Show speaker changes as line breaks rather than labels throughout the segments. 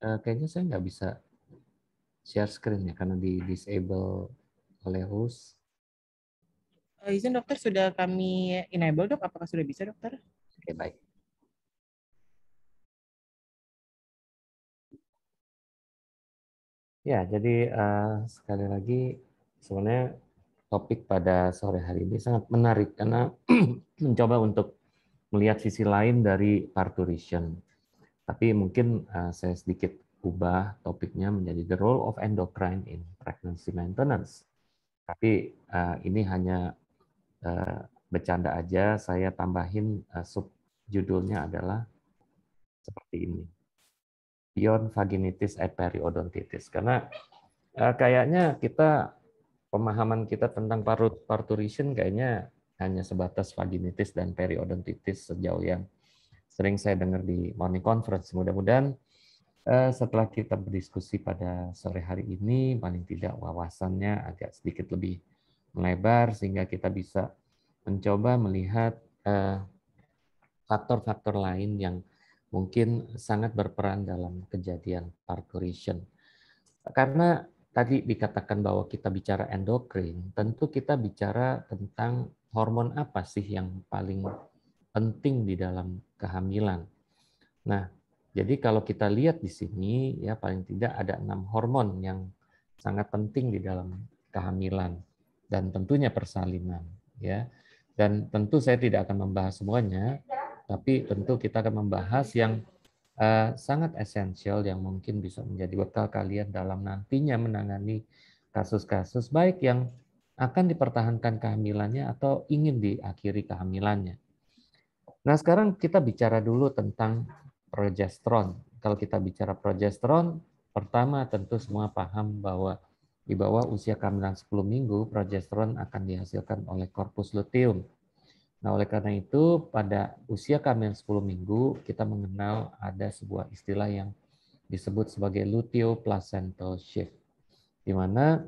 Kayaknya saya nggak bisa share screen ya karena di disable oleh host.
Izin dokter, sudah kami enable dok, apakah sudah bisa dokter?
Oke, baik. Ya, jadi sekali lagi sebenarnya topik pada sore hari ini sangat menarik karena mencoba untuk melihat sisi lain dari parturition. Tapi mungkin saya sedikit ubah topiknya menjadi the role of endocrine in pregnancy maintenance. Tapi ini hanya bercanda aja, saya tambahin sub judulnya adalah seperti ini. Beyond vaginitis and periodontitis. Karena kayaknya kita pemahaman kita tentang parturition kayaknya hanya sebatas vaginitis dan periodontitis sejauh yang sering saya dengar di morning conference. Mudah-mudahan setelah kita berdiskusi pada sore hari ini, paling tidak wawasannya agak sedikit lebih melebar sehingga kita bisa mencoba melihat faktor-faktor lain yang mungkin sangat berperan dalam kejadian parturition. Karena tadi dikatakan bahwa kita bicara endokrin, tentu kita bicara tentang hormon apa sih yang paling penting di dalam kehamilan. Nah, jadi kalau kita lihat di sini ya paling tidak ada 6 hormon yang sangat penting di dalam kehamilan dan tentunya persalinan ya. Dan tentu saya tidak akan membahas semuanya, tapi tentu kita akan membahas yang sangat esensial yang mungkin bisa menjadi bekal kalian dalam nantinya menangani kasus-kasus baik yang akan dipertahankan kehamilannya atau ingin diakhiri kehamilannya. Nah, sekarang kita bicara dulu tentang progesteron. Kalau kita bicara progesteron, pertama tentu semua paham bahwa di bawah usia kehamilan 10 minggu, progesteron akan dihasilkan oleh corpus luteum. Nah, oleh karena itu, pada usia kehamilan 10 minggu, kita mengenal ada sebuah istilah yang disebut sebagai luteoplacental shift, di mana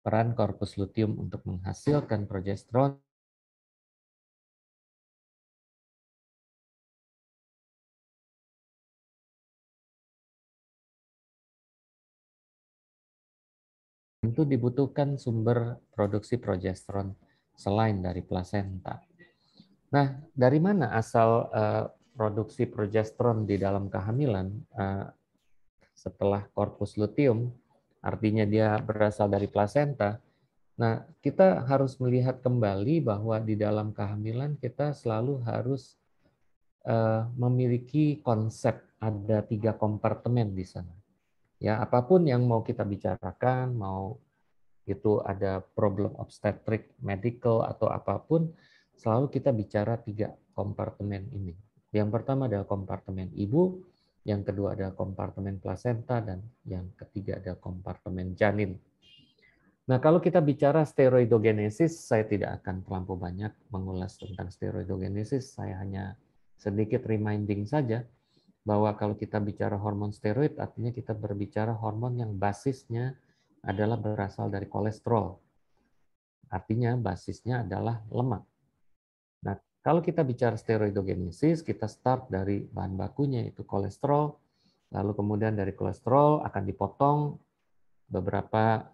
peran corpus luteum untuk menghasilkan progesteron tentu dibutuhkan sumber produksi progesteron selain dari plasenta. Nah, dari mana asal produksi progesteron di dalam kehamilan setelah corpus luteum? Artinya dia berasal dari plasenta. Nah, kita harus melihat kembali bahwa di dalam kehamilan kita selalu harus memiliki konsep ada 3 kompartemen di sana. Ya, apapun yang mau kita bicarakan, mau itu ada problem obstetrik, medical atau apapun, selalu kita bicara 3 kompartemen ini. Yang pertama adalah kompartemen ibu, yang kedua adalah kompartemen plasenta, dan yang ketiga adalah kompartemen janin. Nah, kalau kita bicara steroidogenesis, saya tidak akan terlalu banyak mengulas tentang steroidogenesis, saya hanya sedikit reminding saja bahwa kalau kita bicara hormon steroid, artinya kita berbicara hormon yang basisnya adalah berasal dari kolesterol. Artinya basisnya adalah lemak. Nah, kalau kita bicara steroidogenesis, kita start dari bahan bakunya yaitu kolesterol, lalu kemudian dari kolesterol akan dipotong beberapa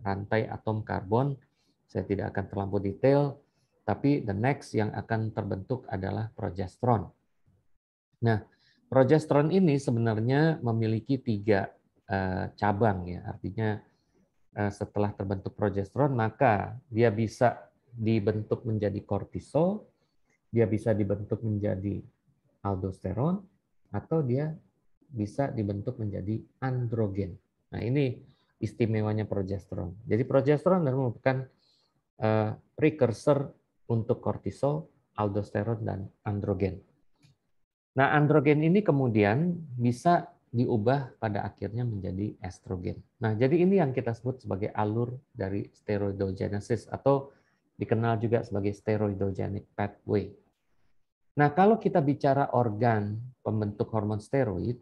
rantai atom karbon. Saya tidak akan terlalu detail, tapi the next yang akan terbentuk adalah progesteron. Nah, progesteron ini sebenarnya memiliki 3 cabang ya. Artinya setelah terbentuk progesteron maka dia bisa dibentuk menjadi kortisol, dia bisa dibentuk menjadi aldosteron, atau dia bisa dibentuk menjadi androgen. Nah, ini istimewanya progesteron. Jadi progesteron merupakan precursor untuk kortisol, aldosteron, dan androgen. Nah, androgen ini kemudian bisa diubah pada akhirnya menjadi estrogen. Nah, jadi ini yang kita sebut sebagai alur dari steroidogenesis atau dikenal juga sebagai steroidogenic pathway. Nah, kalau kita bicara organ pembentuk hormon steroid,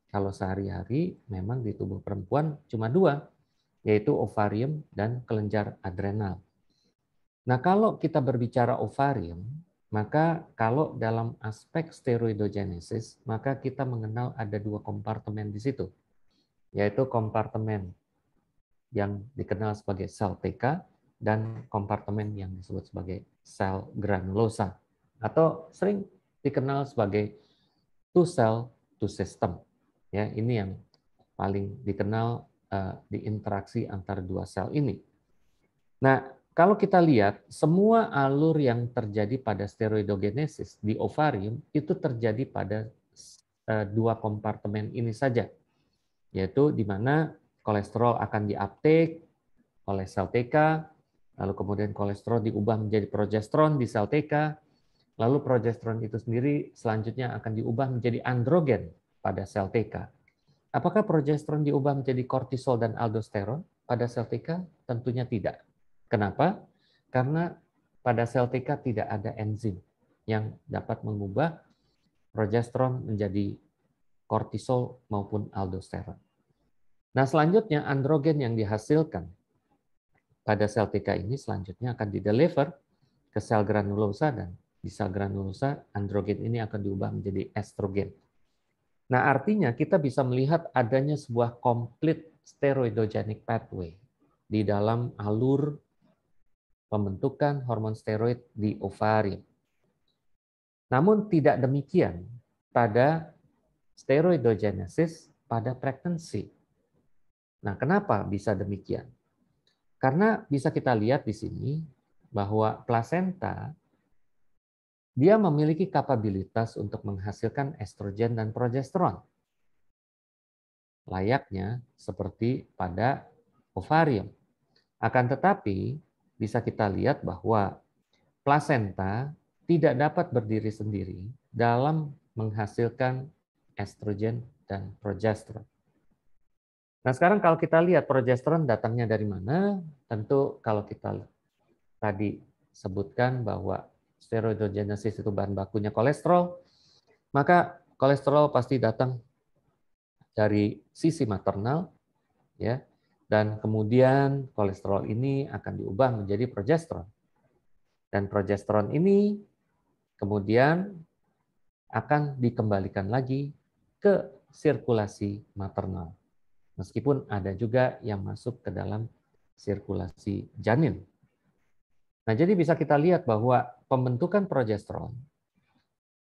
kalau sehari-hari memang di tubuh perempuan cuma 2, yaitu ovarium dan kelenjar adrenal. Nah, kalau kita berbicara ovarium, Maka kalau dalam aspek steroidogenesis, maka kita mengenal ada dua kompartemen di situ, yaitu kompartemen yang dikenal sebagai sel TK dan kompartemen yang disebut sebagai sel granulosa atau sering dikenal sebagai two cell two system. Ya, ini yang paling dikenal di interaksi antara dua sel ini. Nah, kalau kita lihat, semua alur yang terjadi pada steroidogenesis di ovarium itu terjadi pada dua kompartemen ini saja, yaitu di mana kolesterol akan diuptake oleh sel TK, lalu kemudian kolesterol diubah menjadi progesteron di sel TK, lalu progesteron itu sendiri selanjutnya akan diubah menjadi androgen pada sel TK. Apakah progesteron diubah menjadi kortisol dan aldosteron pada sel TK? Tentunya tidak. Kenapa? Karena pada sel TK tidak ada enzim yang dapat mengubah progesteron menjadi kortisol maupun aldosteron. Nah, selanjutnya androgen yang dihasilkan pada sel TK ini selanjutnya akan dideliver ke sel granulosa dan di sel granulosa androgen ini akan diubah menjadi estrogen. Nah, artinya kita bisa melihat adanya sebuah complete steroidogenic pathway di dalam alur pembentukan hormon steroid di ovarium. Namun tidak demikian pada steroidogenesis pada pregnancy. Nah, kenapa bisa demikian? Karena bisa kita lihat di sini bahwa plasenta dia memiliki kapabilitas untuk menghasilkan estrogen dan progesteron. Layaknya seperti pada ovarium. Akan tetapi bisa kita lihat bahwa plasenta tidak dapat berdiri sendiri dalam menghasilkan estrogen dan progesteron. Nah, sekarang kalau kita lihat progesteron datangnya dari mana? Tentu kalau kita tadi sebutkan bahwa steroidogenesis itu bahan bakunya kolesterol, maka kolesterol pasti datang dari sisi maternal, ya, dan kemudian kolesterol ini akan diubah menjadi progesteron. Dan progesteron ini kemudian akan dikembalikan lagi ke sirkulasi maternal. Meskipun ada juga yang masuk ke dalam sirkulasi janin. Nah, jadi bisa kita lihat bahwa pembentukan progesteron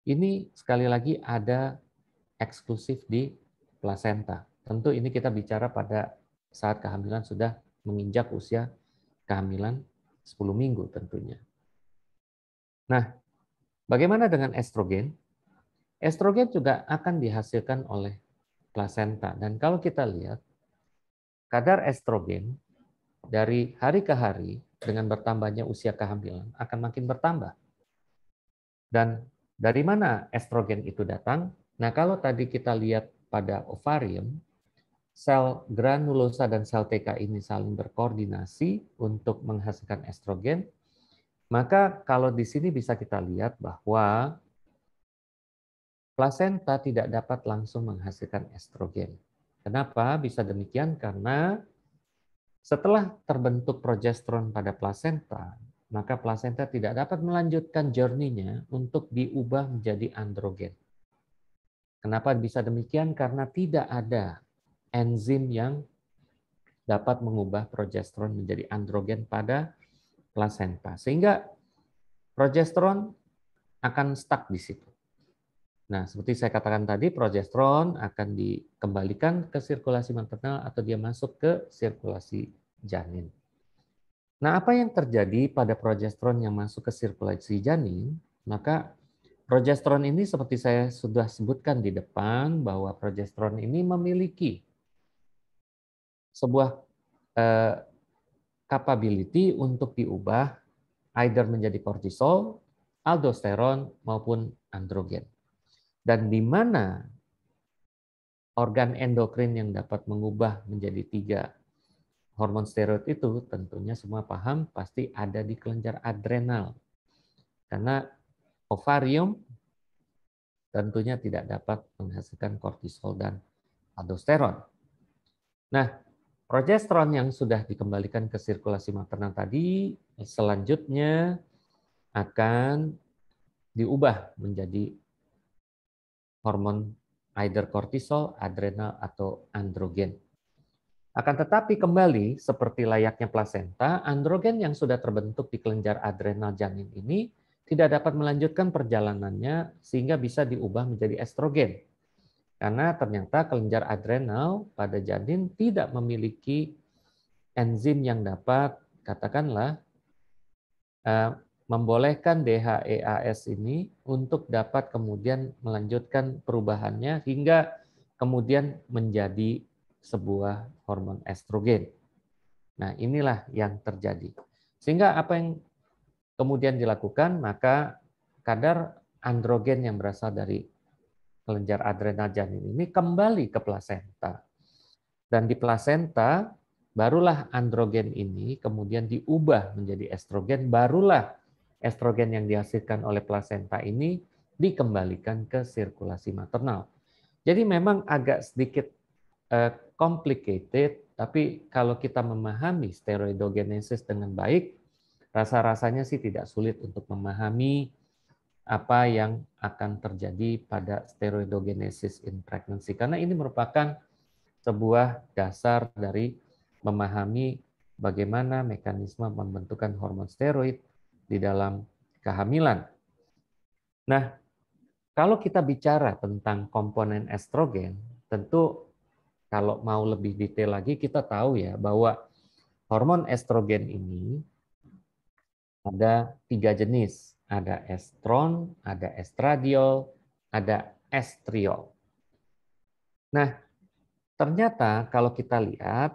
ini sekali lagi ada eksklusif di plasenta. Tentu ini kita bicara pada saat kehamilan sudah menginjak usia kehamilan 10 minggu tentunya. Nah, bagaimana dengan estrogen? Estrogen juga akan dihasilkan oleh plasenta. Dan kalau kita lihat, kadar estrogen dari hari ke hari dengan bertambahnya usia kehamilan akan makin bertambah. Dan dari mana estrogen itu datang? Nah, kalau tadi kita lihat pada ovarium, sel granulosa dan sel TK ini saling berkoordinasi untuk menghasilkan estrogen, maka kalau di sini bisa kita lihat bahwa plasenta tidak dapat langsung menghasilkan estrogen. Kenapa bisa demikian? Karena setelah terbentuk progesteron pada plasenta, maka plasenta tidak dapat melanjutkan journey-nya untuk diubah menjadi androgen. Kenapa bisa demikian? Karena tidak ada enzim yang dapat mengubah progesteron menjadi androgen pada plasenta. Sehingga progesteron akan stuck di situ. Nah, seperti saya katakan tadi, progesteron akan dikembalikan ke sirkulasi maternal atau dia masuk ke sirkulasi janin. Nah, apa yang terjadi pada progesteron yang masuk ke sirkulasi janin? Maka progesteron ini seperti saya sudah sebutkan di depan bahwa progesteron ini memiliki sebuah capability untuk diubah either menjadi kortisol, aldosteron maupun androgen. Dan di mana organ endokrin yang dapat mengubah menjadi 3 hormon steroid itu, tentunya semua paham pasti ada di kelenjar adrenal. Karena ovarium tentunya tidak dapat menghasilkan kortisol dan aldosteron. Nah, progesteron yang sudah dikembalikan ke sirkulasi maternal tadi selanjutnya akan diubah menjadi hormon either kortisol, adrenal, atau androgen. Akan tetapi kembali, seperti layaknya plasenta, androgen yang sudah terbentuk di kelenjar adrenal janin ini tidak dapat melanjutkan perjalanannya sehingga bisa diubah menjadi estrogen. Karena ternyata kelenjar adrenal pada janin tidak memiliki enzim yang dapat, katakanlah, membolehkan DHEAS ini untuk dapat kemudian melanjutkan perubahannya hingga kemudian menjadi sebuah hormon estrogen. Nah, inilah yang terjadi. Sehingga apa yang kemudian dilakukan, maka kadar androgen yang berasal dari kelenjar adrenal janin ini kembali ke plasenta. Dan di plasenta, barulah androgen ini kemudian diubah menjadi estrogen, barulah estrogen yang dihasilkan oleh plasenta ini dikembalikan ke sirkulasi maternal. Jadi memang agak sedikit complicated, tapi kalau kita memahami steroidogenesis dengan baik, rasa-rasanya sih tidak sulit untuk memahami apa yang akan terjadi pada steroidogenesis in pregnancy. Karena ini merupakan sebuah dasar dari memahami bagaimana mekanisme pembentukan hormon steroid di dalam kehamilan. Nah, kalau kita bicara tentang komponen estrogen, tentu kalau mau lebih detail lagi kita tahu ya bahwa hormon estrogen ini ada 3 jenis. Ada estron, ada estradiol, ada estriol. Nah, ternyata kalau kita lihat,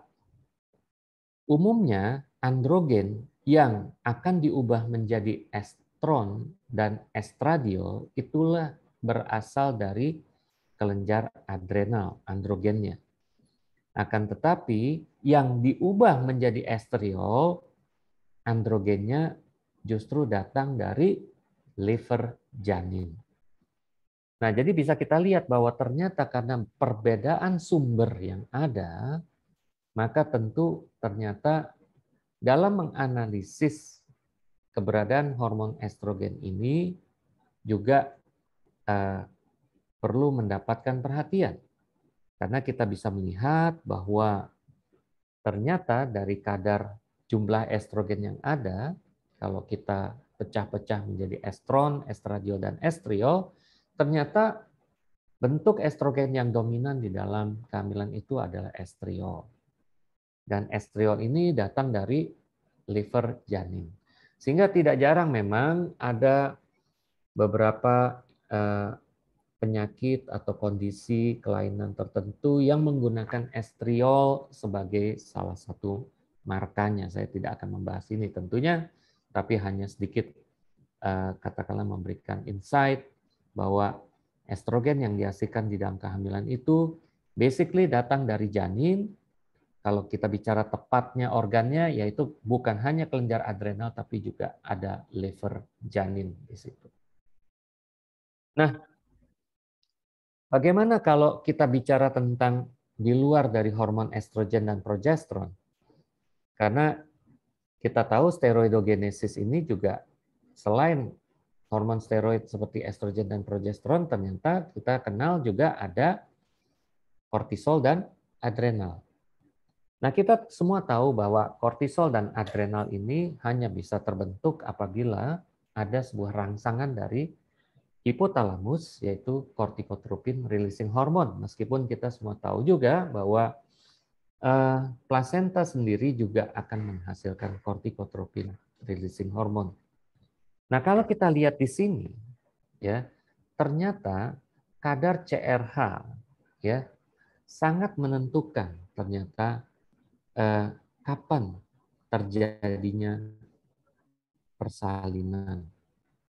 umumnya androgen yang akan diubah menjadi estron dan estradiol itulah berasal dari kelenjar adrenal, androgennya. Akan tetapi yang diubah menjadi estriol, androgennya justru datang dari liver janin. Nah, jadi bisa kita lihat bahwa ternyata karena perbedaan sumber yang ada, maka tentu ternyata dalam menganalisis keberadaan hormon estrogen ini juga perlu mendapatkan perhatian. Karena kita bisa melihat bahwa ternyata dari kadar jumlah estrogen yang ada, kalau kita pecah-pecah menjadi estron, estradiol, dan estriol, ternyata bentuk estrogen yang dominan di dalam kehamilan itu adalah estriol. Dan estriol ini datang dari liver janin. Sehingga tidak jarang memang ada beberapa penyakit atau kondisi kelainan tertentu yang menggunakan estriol sebagai salah satu markanya. Saya tidak akan membahas ini tentunya, tapi hanya sedikit katakanlah memberikan insight bahwa estrogen yang dihasilkan di dalam kehamilan itu basically datang dari janin. Kalau kita bicara tepatnya organnya, yaitu bukan hanya kelenjar adrenal, tapi juga ada liver janin di situ. Nah, bagaimana kalau kita bicara tentang di luar dari hormon estrogen dan progesteron? Karena kita tahu steroidogenesis ini juga selain hormon steroid seperti estrogen dan progesteron, ternyata kita kenal juga ada kortisol dan adrenal. Nah, kita semua tahu bahwa kortisol dan adrenal ini hanya bisa terbentuk apabila ada sebuah rangsangan dari hipotalamus, yaitu kortikotropin releasing hormone. Meskipun kita semua tahu juga bahwa plasenta sendiri juga akan menghasilkan kortikotropin releasing hormone. Nah, kalau kita lihat di sini, ya ternyata kadar CRH ya sangat menentukan ternyata kapan terjadinya persalinan.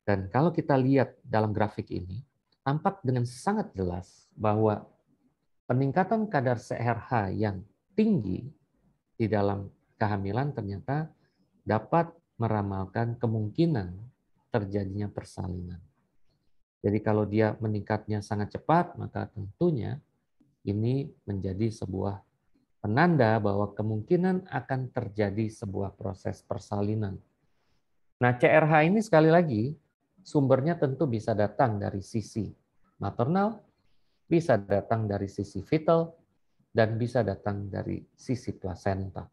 Dan kalau kita lihat dalam grafik ini, tampak dengan sangat jelas bahwa peningkatan kadar CRH yang tinggi di dalam kehamilan ternyata dapat meramalkan kemungkinan terjadinya persalinan. Jadi kalau dia meningkatnya sangat cepat, maka tentunya ini menjadi sebuah penanda bahwa kemungkinan akan terjadi sebuah proses persalinan. Nah, CRH ini sekali lagi sumbernya tentu bisa datang dari sisi maternal, bisa datang dari sisi fetal, dan bisa datang dari sisi plasenta.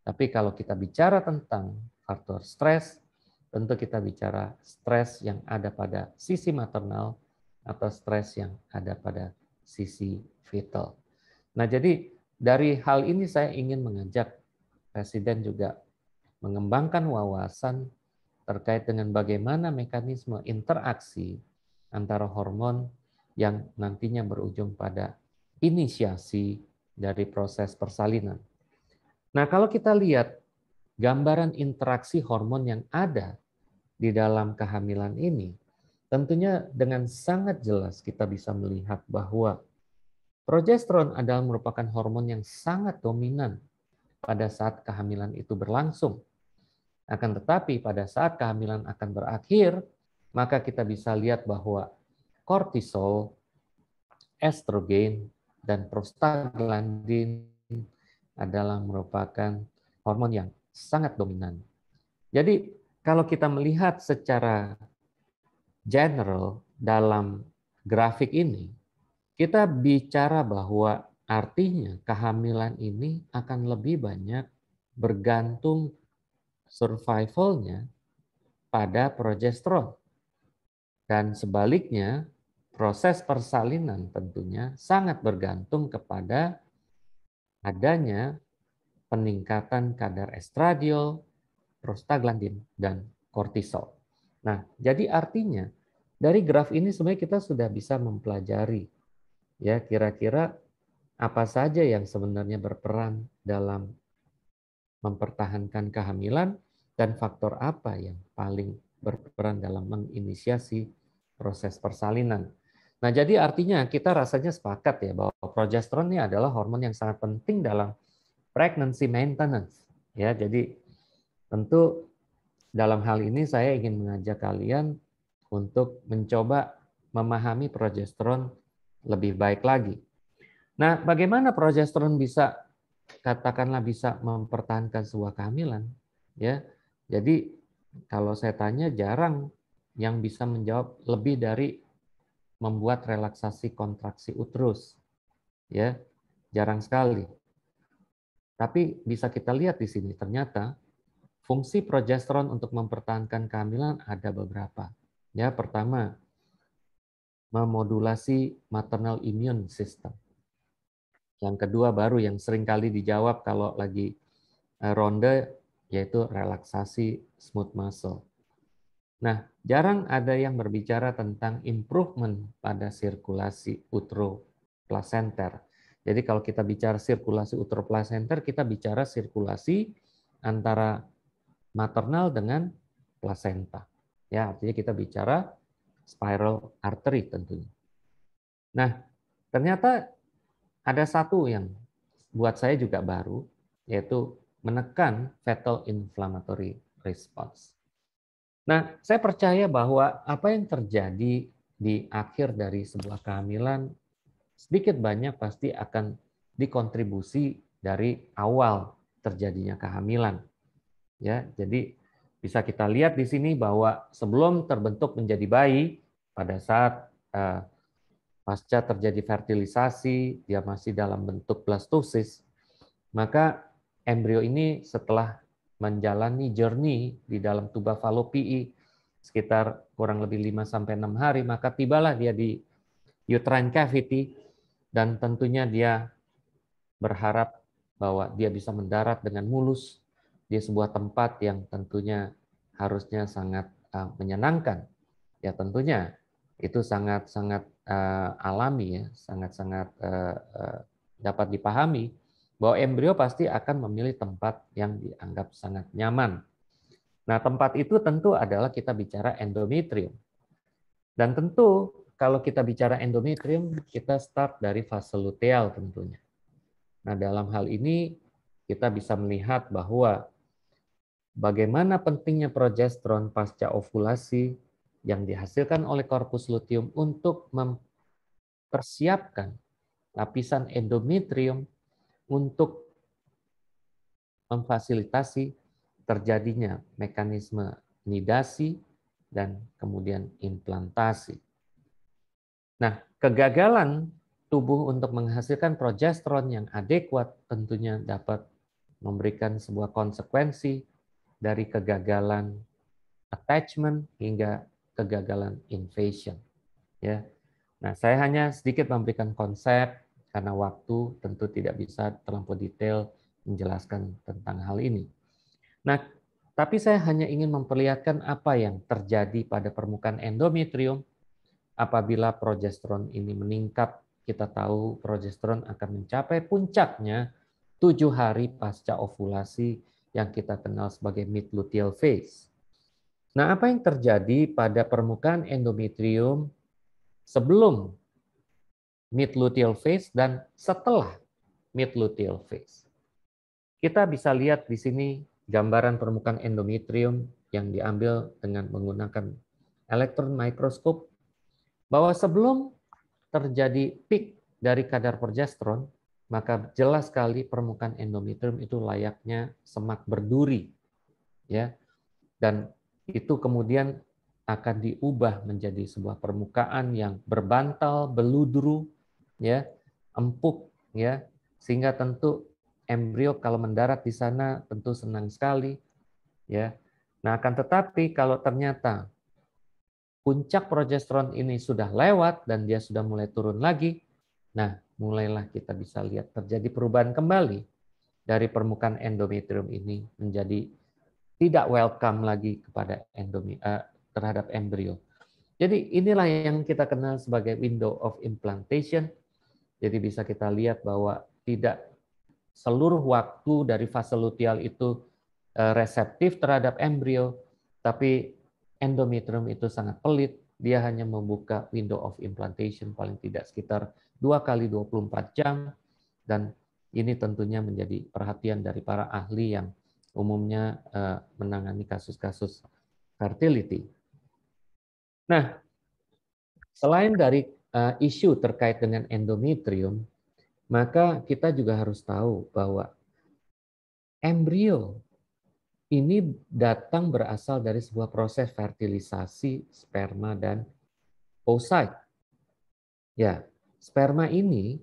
Tapi kalau kita bicara tentang faktor stres, tentu kita bicara stres yang ada pada sisi maternal atau stres yang ada pada sisi fetal. Nah, jadi dari hal ini saya ingin mengajak Presiden juga mengembangkan wawasan terkait dengan bagaimana mekanisme interaksi antara hormon yang nantinya berujung pada inisiasi dari proses persalinan. Nah, kalau kita lihat gambaran interaksi hormon yang ada di dalam kehamilan ini, tentunya dengan sangat jelas kita bisa melihat bahwa progesteron adalah merupakan hormon yang sangat dominan pada saat kehamilan itu berlangsung. Akan tetapi pada saat kehamilan akan berakhir, maka kita bisa lihat bahwa kortisol, estrogen, dan prostaglandin adalah merupakan hormon yang sangat dominan. Jadi kalau kita melihat secara general dalam grafik ini, kita bicara bahwa artinya kehamilan ini akan lebih banyak bergantung survivalnya pada progesteron. Dan sebaliknya, proses persalinan tentunya sangat bergantung kepada adanya peningkatan kadar estradiol, prostaglandin, dan kortisol. Nah, jadi artinya dari graf ini sebenarnya kita sudah bisa mempelajari ya kira-kira apa saja yang sebenarnya berperan dalam mempertahankan kehamilan dan faktor apa yang paling berperan dalam menginisiasi proses persalinan. Nah, jadi artinya kita rasanya sepakat ya bahwa progesteron ini adalah hormon yang sangat penting dalam pregnancy maintenance. Ya, jadi tentu dalam hal ini saya ingin mengajak kalian untuk mencoba memahami progesteron lebih baik lagi. Nah, bagaimana progesteron bisa katakanlah bisa mempertahankan sebuah kehamilan? Ya, jadi kalau saya tanya jarang yang bisa menjawab lebih dari membuat relaksasi kontraksi uterus. Ya, jarang sekali. Tapi bisa kita lihat di sini ternyata fungsi progesteron untuk mempertahankan kehamilan ada beberapa. Ya, pertama, memodulasi maternal immune system. Yang kedua baru yang sering kali dijawab kalau lagi ronde, yaitu relaksasi smooth muscle. Nah, jarang ada yang berbicara tentang improvement pada sirkulasi utero-plasenter. Jadi kalau kita bicara sirkulasi utero-plasenter, kita bicara sirkulasi antara maternal dengan plasenta. Ya, artinya kita bicara spiral artery tentunya. Nah, ternyata ada satu yang buat saya juga baru, yaitu menekan fetal inflammatory response. Nah, saya percaya bahwa apa yang terjadi di akhir dari sebuah kehamilan sedikit banyak pasti akan dikontribusi dari awal terjadinya kehamilan. Ya, jadi bisa kita lihat di sini bahwa sebelum terbentuk menjadi bayi, pada saat pasca terjadi fertilisasi, dia masih dalam bentuk blastosis, maka embrio ini setelah menjalani journey di dalam tuba falopii sekitar kurang lebih 5-6 hari, maka tibalah dia di uterine cavity dan tentunya dia berharap bahwa dia bisa mendarat dengan mulus di sebuah tempat yang tentunya harusnya sangat menyenangkan. Ya tentunya itu sangat-sangat alami ya, sangat-sangat dapat dipahami bahwa embrio pasti akan memilih tempat yang dianggap sangat nyaman. Nah, tempat itu tentu adalah kita bicara endometrium. Dan tentu kalau kita bicara endometrium, kita start dari fase luteal tentunya. Nah, dalam hal ini kita bisa melihat bahwa bagaimana pentingnya progesteron pasca ovulasi yang dihasilkan oleh korpus luteum untuk mempersiapkan lapisan endometrium untuk memfasilitasi terjadinya mekanisme nidasi dan kemudian implantasi. Nah, kegagalan tubuh untuk menghasilkan progesteron yang adekuat tentunya dapat memberikan sebuah konsekuensi dari kegagalan attachment hingga kegagalan invasion. Ya. Nah, saya hanya sedikit memberikan konsep karena waktu tentu tidak bisa terlampau detail menjelaskan tentang hal ini. Nah, tapi saya hanya ingin memperlihatkan apa yang terjadi pada permukaan endometrium apabila progesteron ini meningkat. Kita tahu progesteron akan mencapai puncaknya 7 hari pasca ovulasi yang kita kenal sebagai mid-luteal phase. Nah, apa yang terjadi pada permukaan endometrium sebelum mid-luteal phase dan setelah mid-luteal phase? Kita bisa lihat di sini gambaran permukaan endometrium yang diambil dengan menggunakan elektron mikroskop bahwa sebelum terjadi peak dari kadar progesteron, maka jelas sekali permukaan endometrium itu layaknya semak berduri, ya, dan itu kemudian akan diubah menjadi sebuah permukaan yang berbantal, beludru, ya, empuk, ya, sehingga tentu embrio kalau mendarat di sana tentu senang sekali, ya. Nah, akan tetapi kalau ternyata puncak progesteron ini sudah lewat dan dia sudah mulai turun lagi, nah mulailah kita bisa lihat terjadi perubahan kembali dari permukaan endometrium ini menjadi tidak welcome lagi kepada terhadap embrio. Jadi inilah yang kita kenal sebagai window of implantation. Jadi bisa kita lihat bahwa tidak seluruh waktu dari fase luteal itu reseptif terhadap embrio, tapi endometrium itu sangat pelit, dia hanya membuka window of implantation paling tidak sekitar 2 kali 24 jam, dan ini tentunya menjadi perhatian dari para ahli yang umumnya menangani kasus-kasus fertility. Nah, selain dari isu terkait dengan endometrium, maka kita juga harus tahu bahwa embrio ini datang berasal dari sebuah proses fertilisasi sperma dan oocyte. Ya, sperma ini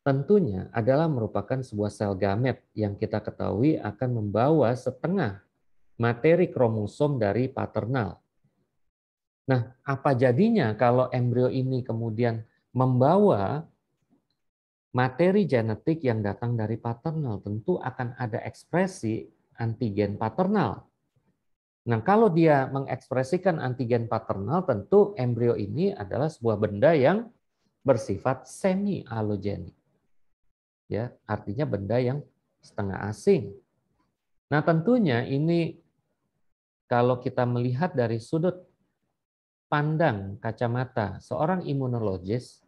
tentunya adalah merupakan sebuah sel gamet yang kita ketahui akan membawa setengah materi kromosom dari paternal. Nah, apa jadinya kalau embrio ini kemudian membawa materi genetik yang datang dari paternal? Tentu akan ada ekspresi antigen paternal. Nah, kalau dia mengekspresikan antigen paternal, tentu embrio ini adalah sebuah benda yang bersifat semi alogenik. Ya, artinya benda yang setengah asing. Nah, tentunya ini kalau kita melihat dari sudut pandang kacamata seorang imunologis,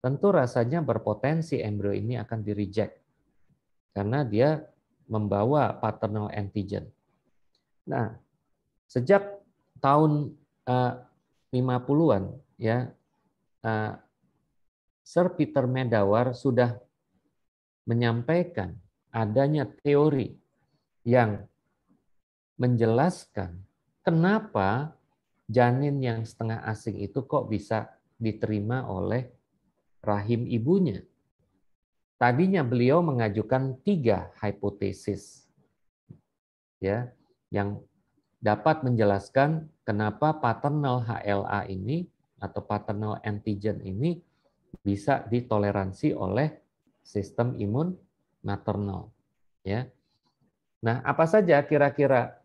tentu rasanya berpotensi embrio ini akan di-reject karena dia membawa paternal antigen. Nah, sejak tahun 50-an ya, Sir Peter Medawar sudah menyampaikan adanya teori yang menjelaskan kenapa janin yang setengah asing itu kok bisa diterima oleh rahim ibunya. Tadinya beliau mengajukan 3 hipotesis ya yang dapat menjelaskan kenapa paternal HLA ini atau paternal antigen ini bisa ditoleransi oleh sistem imun maternal ya. Nah, apa saja kira-kira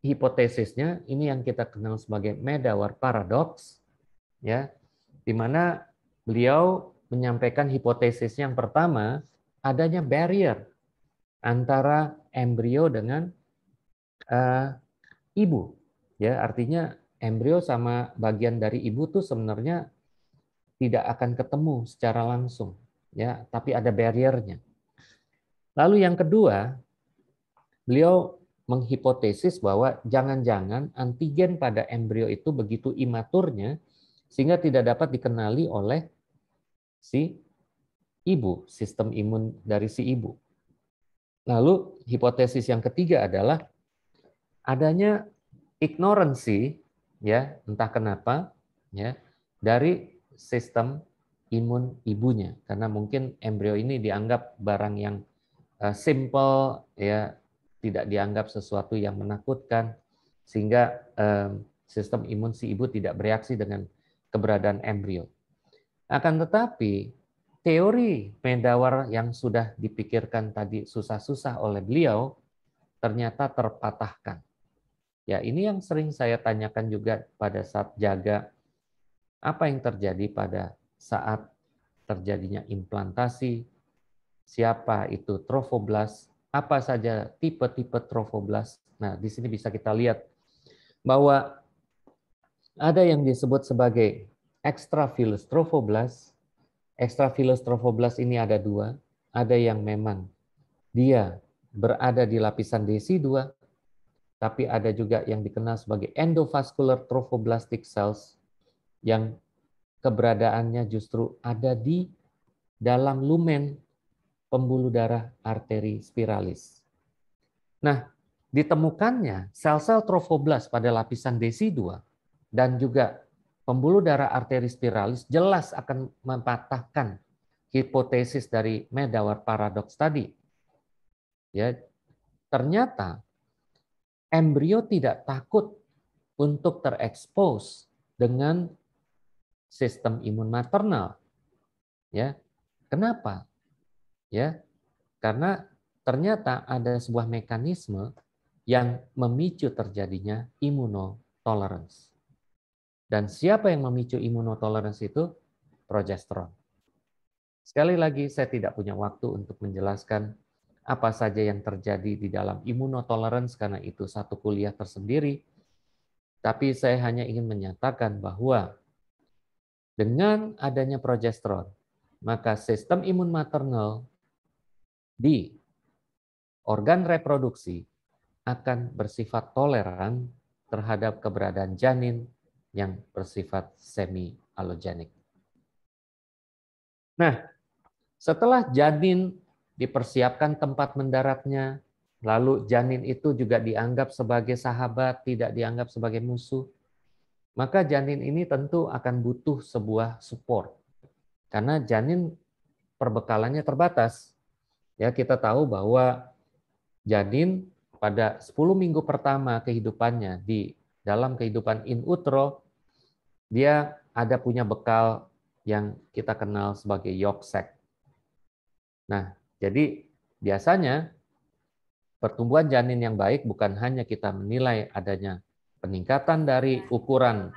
hipotesisnya? Ini yang kita kenal sebagai Medawar paradox ya, di mana beliau menyampaikan hipotesis yang pertama, adanya barrier antara embrio dengan ibu. Ya, artinya embrio sama bagian dari ibu tuh sebenarnya tidak akan ketemu secara langsung, ya, tapi ada barriernya. Lalu yang kedua, beliau menghipotesis bahwa jangan-jangan antigen pada embrio itu begitu imaturnya sehingga tidak dapat dikenali oleh si ibu, sistem imun dari si ibu. Lalu hipotesis yang ketiga adalah adanya ignoransi ya, entah kenapa, ya, dari sistem imun ibunya, karena mungkin embrio ini dianggap barang yang simple, ya, tidak dianggap sesuatu yang menakutkan, sehingga sistem imun si ibu tidak bereaksi dengan keberadaan embrio. Akan tetapi teori Medawar yang sudah dipikirkan tadi susah-susah oleh beliau ternyata terpatahkan. Ya, ini yang sering saya tanyakan juga pada saat jaga apa yang terjadi pada saat terjadinya implantasi, siapa itu trofoblast, apa saja tipe-tipe trofoblast. Nah, di sini bisa kita lihat bahwa ada yang disebut sebagai extravillous trophoblast. Extravillous trophoblast ini ada dua. Ada yang memang dia berada di lapisan DC2, tapi ada juga yang dikenal sebagai endovascular trophoblastic cells yang keberadaannya justru ada di dalam lumen pembuluh darah arteri spiralis. Nah, ditemukannya sel-sel trofoblast pada lapisan DC2 dan juga pembuluh darah arteri spiralis jelas akan mematahkan hipotesis dari Medawar paradox tadi. Ya, ternyata embrio tidak takut untuk terekspos dengan sistem imun maternal. Ya, kenapa? Ya, karena ternyata ada sebuah mekanisme yang memicu terjadinya imunotolerance. Dan siapa yang memicu imunotolerance itu? Progesteron. Sekali lagi, saya tidak punya waktu untuk menjelaskan apa saja yang terjadi di dalam imunotolerance karena itu satu kuliah tersendiri. Tapi saya hanya ingin menyatakan bahwa dengan adanya progesteron, maka sistem imun maternal di organ reproduksi akan bersifat toleran terhadap keberadaan janin yang bersifat semi-alogenik. Nah, setelah janin dipersiapkan tempat mendaratnya, lalu janin itu juga dianggap sebagai sahabat, tidak dianggap sebagai musuh, maka janin ini tentu akan butuh sebuah support. Karena janin perbekalannya terbatas. Ya, kita tahu bahwa janin pada 10 minggu pertama kehidupannya di dalam kehidupan in utero, dia ada punya bekal yang kita kenal sebagai yolk sac. Nah, jadi biasanya pertumbuhan janin yang baik bukan hanya kita menilai adanya peningkatan dari ukuran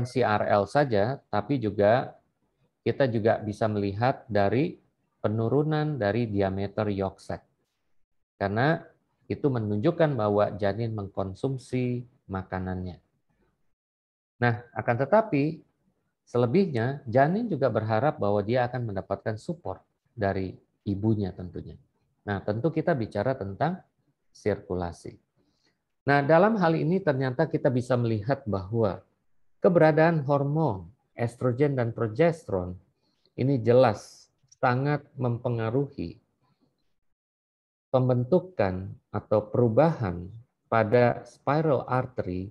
CRL saja, tapi juga kita juga bisa melihat dari penurunan dari diameter yolk sac. Karena itu menunjukkan bahwa janin mengkonsumsi makanannya. Nah, akan tetapi selebihnya janin juga berharap bahwa dia akan mendapatkan support dari ibunya tentunya. Nah, tentu kita bicara tentang sirkulasi. Nah, dalam hal ini ternyata kita bisa melihat bahwa keberadaan hormon estrogen dan progesteron ini jelas sangat mempengaruhi pembentukan atau perubahan pada spiral artery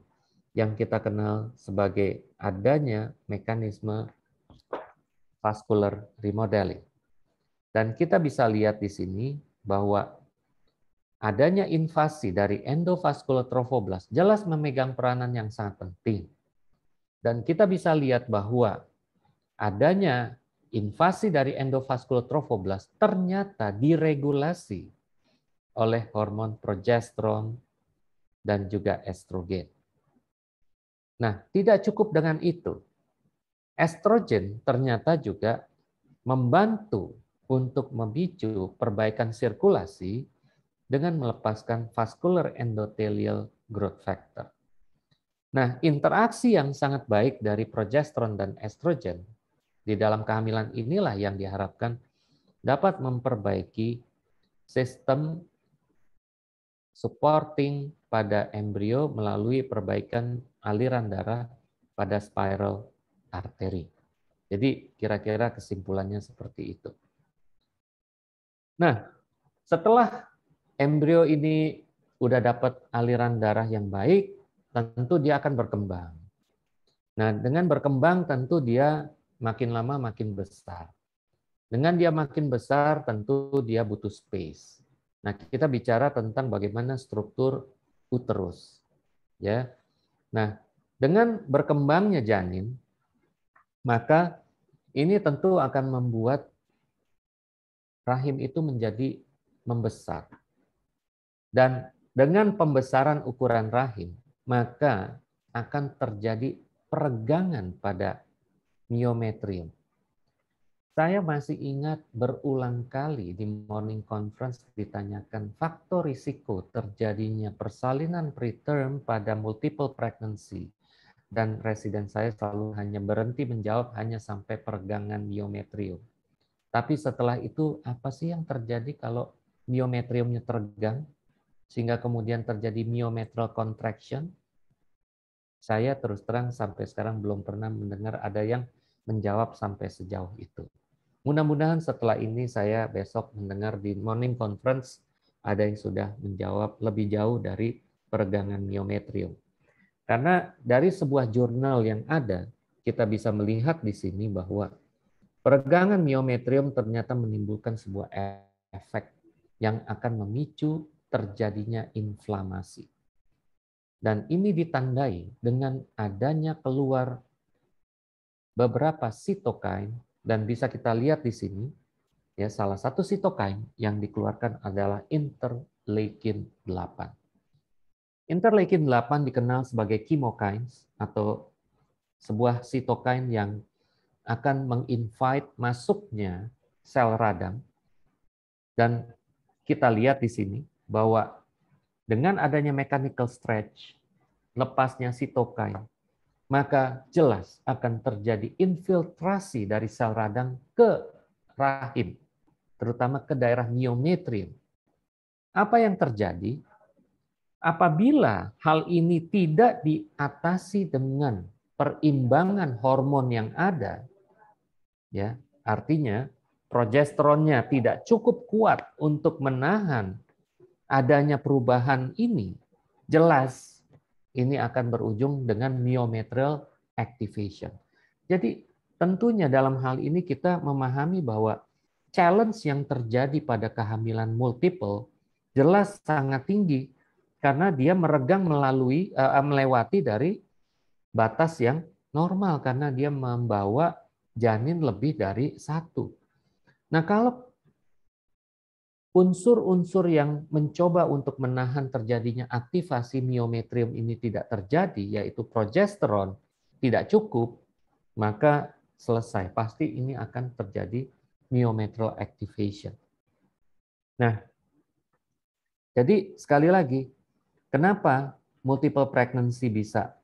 yang kita kenal sebagai adanya mekanisme vascular remodeling. Dan kita bisa lihat di sini bahwa adanya invasi dari endovascular trophoblast jelas memegang peranan yang sangat penting. Dan kita bisa lihat bahwa adanya invasi dari endovascular trophoblast ternyata diregulasi oleh hormon progesteron dan juga estrogen. Nah, tidak cukup dengan itu. Estrogen ternyata juga membantu untuk memicu perbaikan sirkulasi dengan melepaskan vascular endothelial growth factor. Nah, interaksi yang sangat baik dari progesteron dan estrogen di dalam kehamilan inilah yang diharapkan dapat memperbaiki sistem supporting pada embrio melalui perbaikan aliran darah pada spiral arteri. Jadi kira-kira kesimpulannya seperti itu. Nah, setelah embrio ini udah dapat aliran darah yang baik, tentu dia akan berkembang. Nah, dengan berkembang tentu dia makin lama makin besar. Dengan dia makin besar, tentu dia butuh space. Nah, kita bicara tentang bagaimana struktur uterus, ya. Nah, dengan berkembangnya janin, maka ini tentu akan membuat rahim itu menjadi membesar. Dan dengan pembesaran ukuran rahim, maka akan terjadi peregangan pada miometrium. Saya masih ingat berulang kali di morning conference ditanyakan faktor risiko terjadinya persalinan preterm pada multiple pregnancy. Dan residen saya selalu hanya berhenti menjawab hanya sampai peregangan miometrium. Tapi setelah itu apa sih yang terjadi kalau miometriumnya teregang sehingga kemudian terjadi myometrial contraction? Saya terus terang sampai sekarang belum pernah mendengar ada yang menjawab sampai sejauh itu. Mudah-mudahan setelah ini saya besok mendengar di morning conference ada yang sudah menjawab lebih jauh dari peregangan miometrium. Karena dari sebuah jurnal yang ada, kita bisa melihat di sini bahwa peregangan miometrium ternyata menimbulkan sebuah efek yang akan memicu terjadinya inflamasi. Dan ini ditandai dengan adanya keluar beberapa sitokain, dan bisa kita lihat di sini, ya, salah satu sitokain yang dikeluarkan adalah interleukin 8. Interleukin 8 dikenal sebagai chemokines atau sebuah sitokain yang akan menginvite masuknya sel radang. Dan kita lihat di sini bahwa dengan adanya mechanical stretch, lepasnya sitokain, maka jelas akan terjadi infiltrasi dari sel radang ke rahim, terutama ke daerah miometrium. Apa yang terjadi? Apabila hal ini tidak diatasi dengan perimbangan hormon yang ada, ya, artinya progesteronnya tidak cukup kuat untuk menahan adanya perubahan ini, jelas ini akan berujung dengan myometrial activation. Jadi tentunya dalam hal ini kita memahami bahwa challenge yang terjadi pada kehamilan multiple jelas sangat tinggi karena dia meregang melewati dari batas yang normal karena dia membawa janin lebih dari satu. Nah, kalau unsur-unsur yang mencoba untuk menahan terjadinya aktivasi miometrium ini tidak terjadi, yaitu progesteron tidak cukup, maka selesai. Pasti ini akan terjadi myometrial activation. Nah, jadi sekali lagi, kenapa multiple pregnancy bisa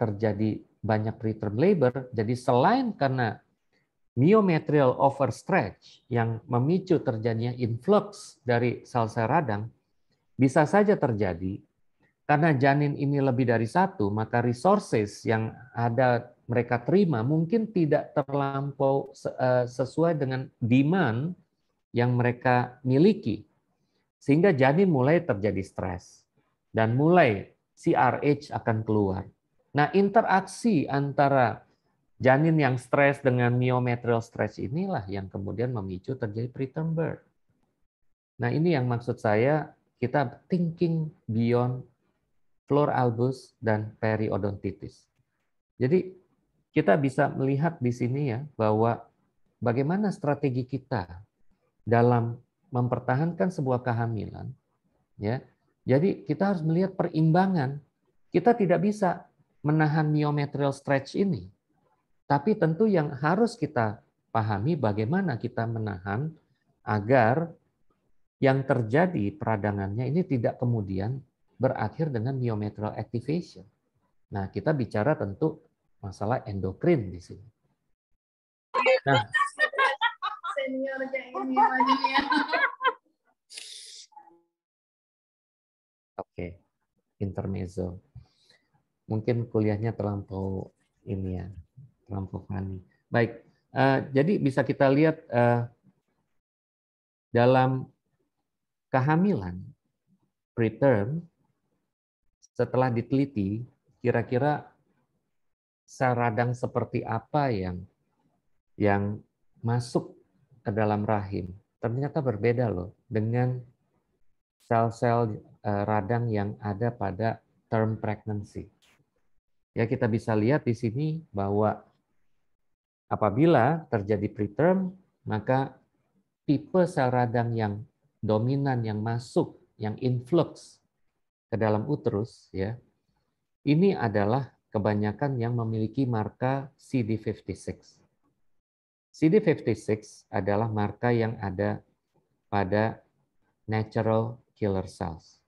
terjadi banyak preterm labor? Jadi selain karena myometrial overstretch yang memicu terjadinya influx dari sel-sel radang, bisa saja terjadi karena janin ini lebih dari satu, maka resources yang ada mereka terima mungkin tidak terlampau sesuai dengan demand yang mereka miliki. Sehingga janin mulai terjadi stres dan mulai CRH akan keluar. Nah, interaksi antara janin yang stres dengan myometrial stretch inilah yang kemudian memicu terjadi preterm birth. Nah, ini yang maksud saya kita thinking beyond floor albus dan periodontitis. Jadi kita bisa melihat di sini ya bahwa bagaimana strategi kita dalam mempertahankan sebuah kehamilan, ya. Jadi kita harus melihat perimbangan. Kita tidak bisa menahan myometrial stretch ini. Tapi tentu yang harus kita pahami bagaimana kita menahan agar yang terjadi peradangannya ini tidak kemudian berakhir dengan myometrial activation. Nah, kita bicara tentu masalah endokrin di sini. Nah, senior kayak ini ya. Oke, intermezzo. Mungkin kuliahnya terlampau ini ya, terlampau funny. Baik, jadi bisa kita lihat dalam kehamilan preterm, setelah diteliti, kira-kira sel radang seperti apa yang masuk ke dalam rahim. Ternyata berbeda loh dengan sel-sel radang yang ada pada term pregnancy. Ya, kita bisa lihat di sini bahwa apabila terjadi preterm, maka tipe sel radang yang dominan yang masuk, yang influx ke dalam uterus, ya, ini adalah kebanyakan yang memiliki marka CD56. CD56 adalah marka yang ada pada natural killer cells,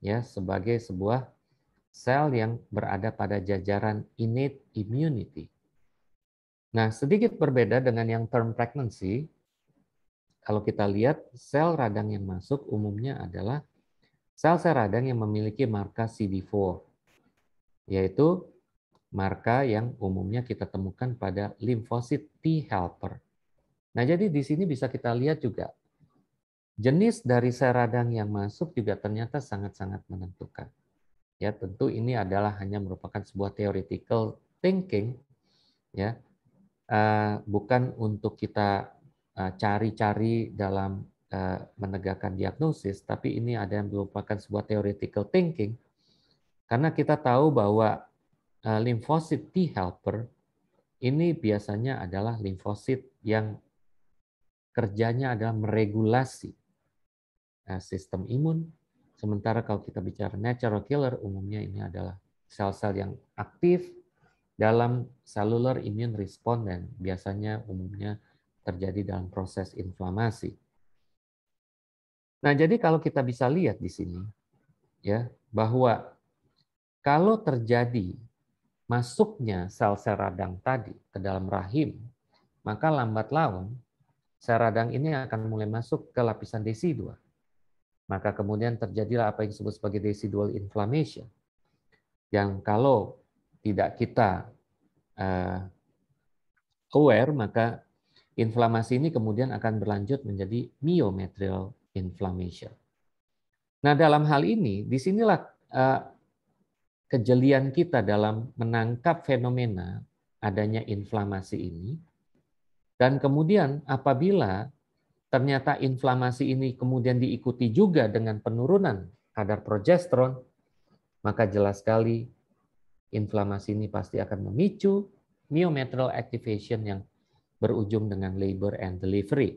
ya, sebagai sebuah sel yang berada pada jajaran innate immunity. Nah, sedikit berbeda dengan yang term pregnancy. Kalau kita lihat sel radang yang masuk umumnya adalah sel-sel radang yang memiliki marka CD4, yaitu marka yang umumnya kita temukan pada limfosit T helper. Nah, jadi di sini bisa kita lihat juga jenis dari sel radang yang masuk juga ternyata sangat-sangat menentukan. Ya, tentu ini adalah hanya merupakan sebuah theoretical thinking, ya, bukan untuk kita cari-cari dalam menegakkan diagnosis, tapi ini ada yang merupakan sebuah theoretical thinking, karena kita tahu bahwa limfosit T helper ini biasanya adalah limfosit yang kerjanya adalah meregulasi sistem imun, sementara kalau kita bicara natural killer, umumnya ini adalah sel-sel yang aktif dalam cellular immune response dan biasanya umumnya terjadi dalam proses inflamasi. Nah, jadi kalau kita bisa lihat di sini, ya, bahwa kalau terjadi masuknya sel-sel radang tadi ke dalam rahim, maka lambat laun sel radang ini akan mulai masuk ke lapisan desidual. Maka kemudian terjadilah apa yang disebut sebagai decidual inflammation. Yang kalau tidak kita aware, maka inflamasi ini kemudian akan berlanjut menjadi myometrial inflammation. Nah, dalam hal ini, disinilah kejelian kita dalam menangkap fenomena adanya inflamasi ini. Dan kemudian apabila ternyata inflamasi ini kemudian diikuti juga dengan penurunan kadar progesteron, maka jelas sekali inflamasi ini pasti akan memicu myometrial activation yang berujung dengan labor and delivery.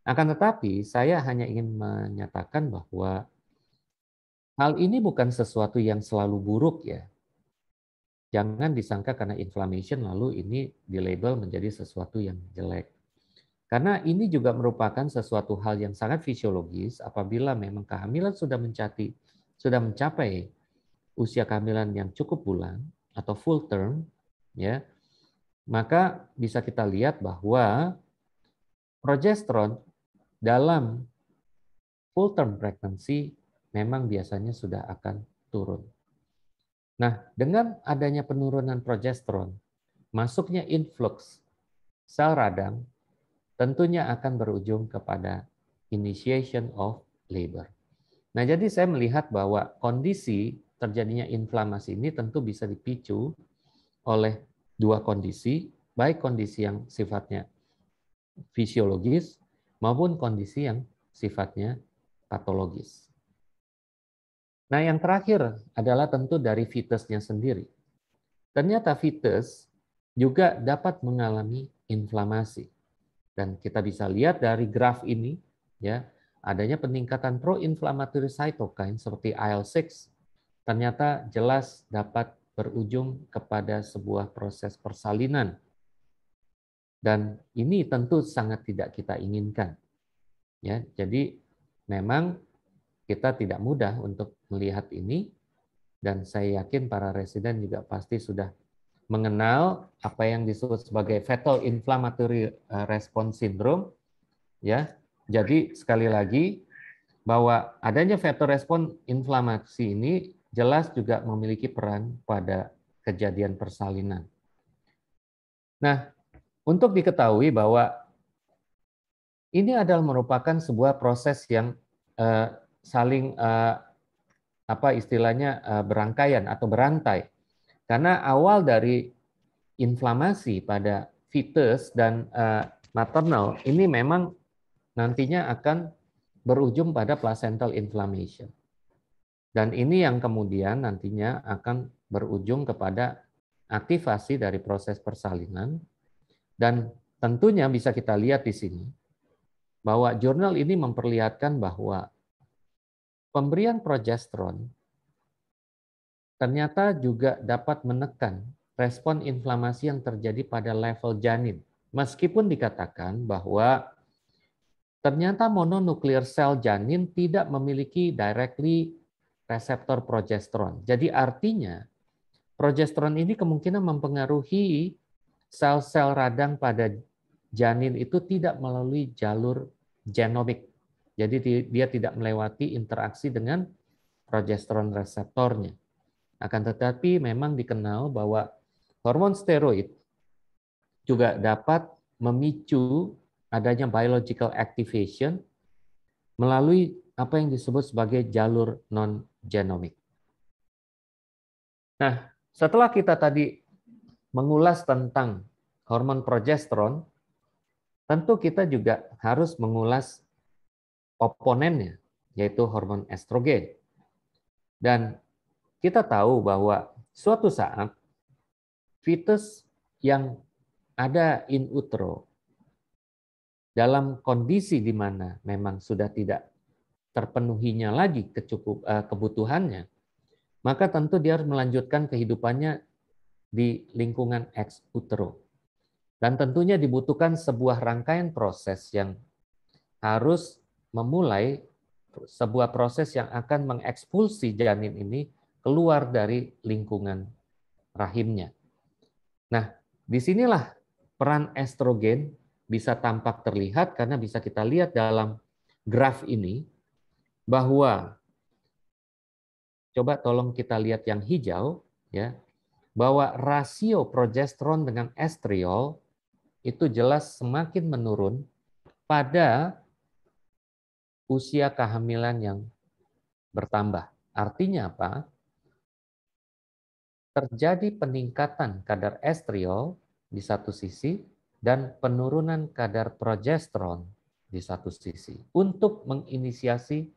Akan tetapi, saya hanya ingin menyatakan bahwa hal ini bukan sesuatu yang selalu buruk, ya. Jangan disangka karena inflammation lalu ini dilabel menjadi sesuatu yang jelek. Karena ini juga merupakan sesuatu hal yang sangat fisiologis apabila memang kehamilan sudah mencapai usia kehamilan yang cukup bulan atau full term, ya, maka bisa kita lihat bahwa progesteron dalam full term pregnancy memang biasanya sudah akan turun. Nah, dengan adanya penurunan progesteron, masuknya influx sel radang tentunya akan berujung kepada initiation of labor. Nah, jadi saya melihat bahwa kondisi terjadinya inflamasi ini tentu bisa dipicu oleh dua kondisi, baik kondisi yang sifatnya fisiologis maupun kondisi yang sifatnya patologis. Nah, yang terakhir adalah tentu dari fetusnya sendiri. Ternyata fetus juga dapat mengalami inflamasi. Dan kita bisa lihat dari graf ini, ya, adanya peningkatan pro-inflammatory cytokine seperti IL-6 ternyata jelas dapat berujung kepada sebuah proses persalinan. Dan ini tentu sangat tidak kita inginkan. Ya, jadi memang kita tidak mudah untuk melihat ini, dan saya yakin para residen juga pasti sudah mengenal apa yang disebut sebagai fetal inflammatory response syndrome, ya. Jadi sekali lagi bahwa adanya fetal response inflamasi ini jelas juga memiliki peran pada kejadian persalinan. Nah, untuk diketahui bahwa ini adalah merupakan sebuah proses yang saling apa istilahnya berangkaian atau berantai. Karena awal dari inflamasi pada fetus dan maternal ini memang nantinya akan berujung pada placental inflammation. Dan ini yang kemudian nantinya akan berujung kepada aktivasi dari proses persalinan. Dan tentunya bisa kita lihat di sini bahwa jurnal ini memperlihatkan bahwa pemberian progesteron ternyata juga dapat menekan respon inflamasi yang terjadi pada level janin. Meskipun dikatakan bahwa ternyata mononuklear sel janin tidak memiliki directly reseptor progesteron. Jadi artinya progesteron ini kemungkinan mempengaruhi sel-sel radang pada janin itu tidak melalui jalur genomik. Jadi dia tidak melewati interaksi dengan progesteron reseptornya. Akan tetapi memang dikenal bahwa hormon steroid juga dapat memicu adanya biological activation melalui apa yang disebut sebagai jalur non-genomic. Nah, setelah kita tadi mengulas tentang hormon progesteron, tentu kita juga harus mengulas oponennya, yaitu hormon estrogen. Dan kita tahu bahwa suatu saat fetus yang ada in utero dalam kondisi di mana memang sudah tidak terpenuhinya lagi kebutuhannya, maka tentu dia harus melanjutkan kehidupannya di lingkungan ex utero. Dan tentunya dibutuhkan sebuah rangkaian proses yang harus memulai sebuah proses yang akan mengekspulsi janin ini keluar dari lingkungan rahimnya. Nah, disinilah peran estrogen bisa tampak terlihat karena bisa kita lihat dalam graf ini bahwa coba tolong kita lihat yang hijau ya, bahwa rasio progesteron dengan estriol itu jelas semakin menurun pada usia kehamilan yang bertambah. Artinya apa? Terjadi peningkatan kadar estriol di satu sisi dan penurunan kadar progesteron di satu sisi untuk menginisiasi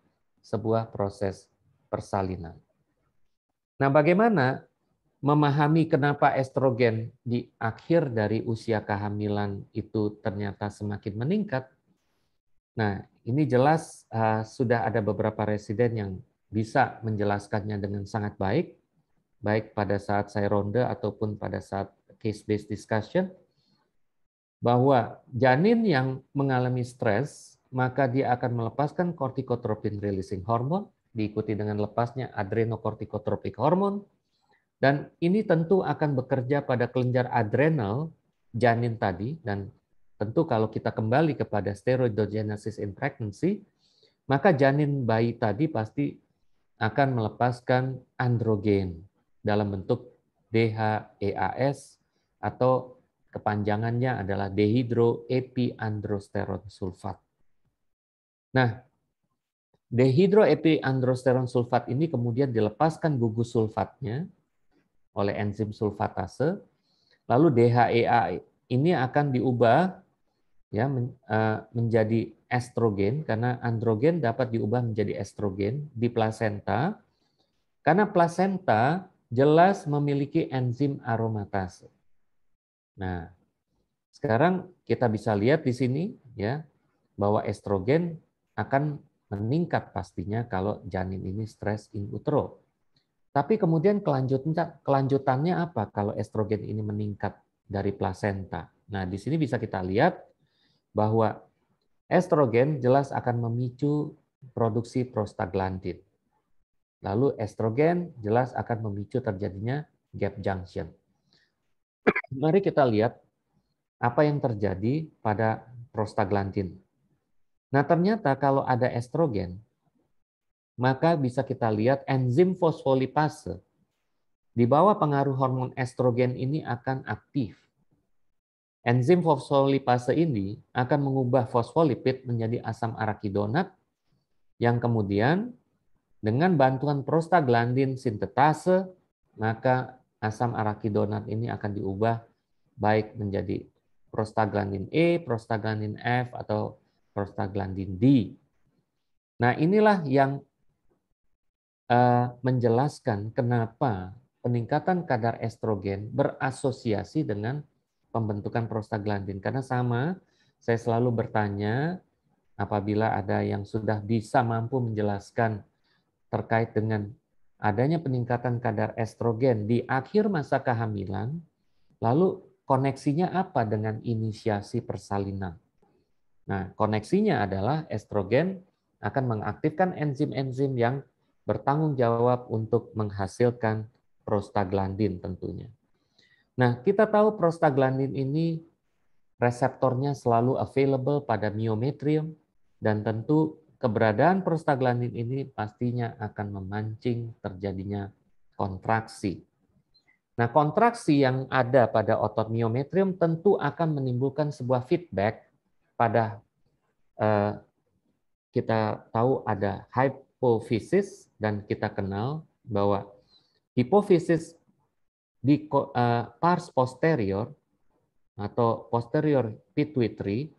sebuah proses persalinan. Nah, bagaimana memahami kenapa estrogen di akhir dari usia kehamilan itu ternyata semakin meningkat? Nah, ini jelas sudah ada beberapa residen yang bisa menjelaskannya dengan sangat baik, baik pada saat saya ronde ataupun pada saat case-based discussion, bahwa janin yang mengalami stres, maka dia akan melepaskan corticotropin releasing hormone, diikuti dengan lepasnya adrenocorticotropic hormone, dan ini tentu akan bekerja pada kelenjar adrenal janin tadi, dan tentu kalau kita kembali kepada steroidogenesis in pregnancy, maka janin bayi tadi pasti akan melepaskan androgen dalam bentuk DHEAS atau kepanjangannya adalah dehydroepiandrosterone sulfat. Nah, dehydroepiandrosterone sulfat ini kemudian dilepaskan gugus sulfatnya oleh enzim sulfatase, lalu DHEA ini akan diubah ya menjadi estrogen karena androgen dapat diubah menjadi estrogen di plasenta karena plasenta jelas memiliki enzim aromatase. Nah, sekarang kita bisa lihat di sini ya bahwa estrogen akan meningkat pastinya kalau janin ini stres in utero. Tapi kemudian kelanjutannya apa kalau estrogen ini meningkat dari plasenta? Nah, di sini bisa kita lihat bahwa estrogen jelas akan memicu produksi prostaglandin. Lalu estrogen jelas akan memicu terjadinya gap junction. Mari kita lihat apa yang terjadi pada prostaglandin. Nah, ternyata kalau ada estrogen, maka bisa kita lihat enzim fosfolipase di bawah pengaruh hormon estrogen ini akan aktif. Enzim fosfolipase ini akan mengubah fosfolipid menjadi asam arakidonat yang kemudian Dengan bantuan prostaglandin sintetase, maka asam arakidonat ini akan diubah baik menjadi prostaglandin E, prostaglandin F, atau prostaglandin D. Nah, inilah yang menjelaskan kenapa peningkatan kadar estrogen berasosiasi dengan pembentukan prostaglandin. Karena sama, saya selalu bertanya apabila ada yang sudah bisa mampu menjelaskan terkait dengan adanya peningkatan kadar estrogen di akhir masa kehamilan, lalu koneksinya apa dengan inisiasi persalinan? Nah, koneksinya adalah estrogen akan mengaktifkan enzim-enzim yang bertanggung jawab untuk menghasilkan prostaglandin tentunya. Nah, kita tahu prostaglandin ini reseptornya selalu available pada miometrium, dan tentu keberadaan prostaglandin ini pastinya akan memancing terjadinya kontraksi. Nah, kontraksi yang ada pada otot miometrium tentu akan menimbulkan sebuah feedback pada kita tahu ada hipofisis, dan kita kenal bahwa hipofisis di pars posterior atau posterior pituitary,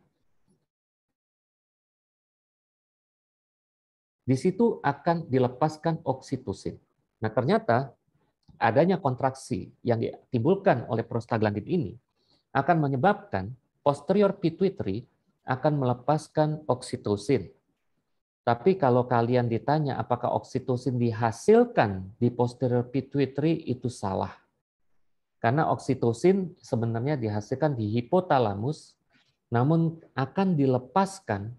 di situ akan dilepaskan oksitosin. Nah, ternyata adanya kontraksi yang ditimbulkan oleh prostaglandin ini akan menyebabkan posterior pituitary akan melepaskan oksitosin. Tapi kalau kalian ditanya apakah oksitosin dihasilkan di posterior pituitary, itu salah. Karena oksitosin sebenarnya dihasilkan di hipotalamus, namun akan dilepaskan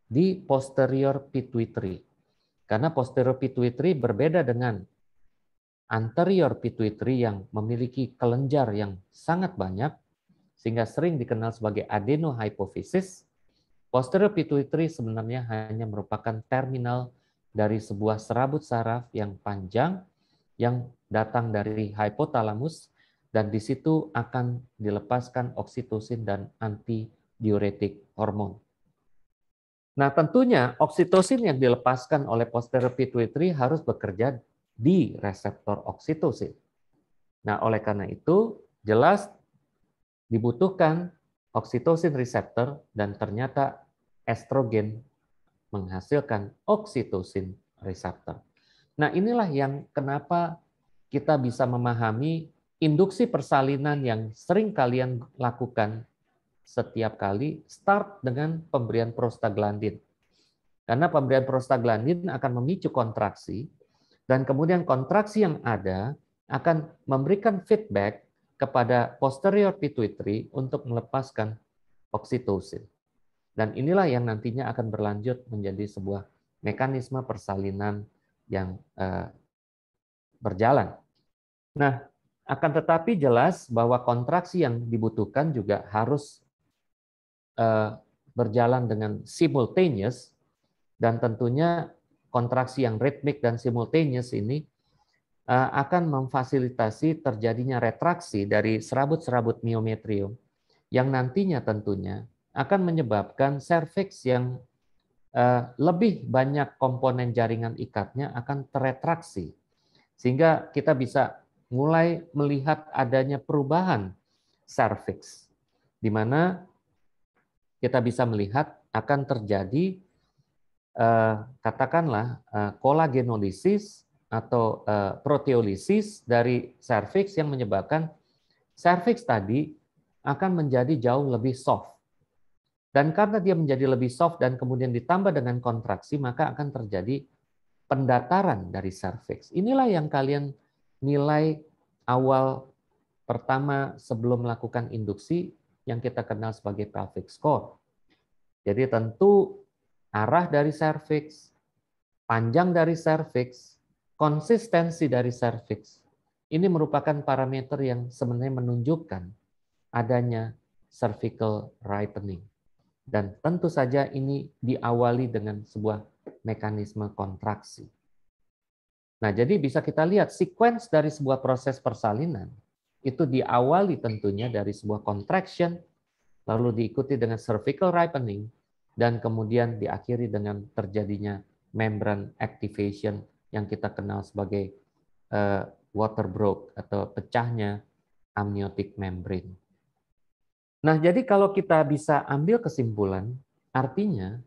di posterior pituitary. Karena posterior pituitary berbeda dengan anterior pituitary yang memiliki kelenjar yang sangat banyak, sehingga sering dikenal sebagai adenohypophysis. Posterior pituitary sebenarnya hanya merupakan terminal dari sebuah serabut saraf yang panjang yang datang dari hipotalamus, dan di situ akan dilepaskan oksitosin dan antidiuretik hormon. Nah, tentunya oksitosin yang dilepaskan oleh posterior pituitary harus bekerja di reseptor oksitosin. Nah, oleh karena itu jelas dibutuhkan oksitosin reseptor, dan ternyata estrogen menghasilkan oksitosin reseptor. Nah, inilah yang kenapa kita bisa memahami induksi persalinan yang sering kalian lakukan setiap kali start dengan pemberian prostaglandin. Karena pemberian prostaglandin akan memicu kontraksi, dan kemudian kontraksi yang ada akan memberikan feedback kepada posterior pituitary untuk melepaskan oksitosin. Dan inilah yang nantinya akan berlanjut menjadi sebuah mekanisme persalinan yang berjalan. Nah, akan tetapi jelas bahwa kontraksi yang dibutuhkan juga harus berjalan dengan simultaneous, dan tentunya kontraksi yang ritmik dan simultaneous ini akan memfasilitasi terjadinya retraksi dari serabut-serabut miometrium yang nantinya tentunya akan menyebabkan serviks yang lebih banyak komponen jaringan ikatnya akan teretraksi, sehingga kita bisa mulai melihat adanya perubahan serviks, di mana kita bisa melihat akan terjadi katakanlah kolagenolisis atau proteolisis dari serviks yang menyebabkan serviks tadi akan menjadi jauh lebih soft. Dan karena dia menjadi lebih soft dan kemudian ditambah dengan kontraksi, maka akan terjadi pendataran dari serviks. Inilah yang kalian nilai awal pertama sebelum melakukan induksi yang kita kenal sebagai pelvic score. Jadi tentu arah dari serviks, panjang dari serviks, konsistensi dari serviks, ini merupakan parameter yang sebenarnya menunjukkan adanya cervical ripening. Dan tentu saja ini diawali dengan sebuah mekanisme kontraksi. Nah, jadi bisa kita lihat sequence dari sebuah proses persalinan itu diawali tentunya dari sebuah contraction, lalu diikuti dengan cervical ripening, dan kemudian diakhiri dengan terjadinya membrane activation yang kita kenal sebagai water broke atau pecahnya amniotic membrane. Nah, jadi kalau kita bisa ambil kesimpulan, artinya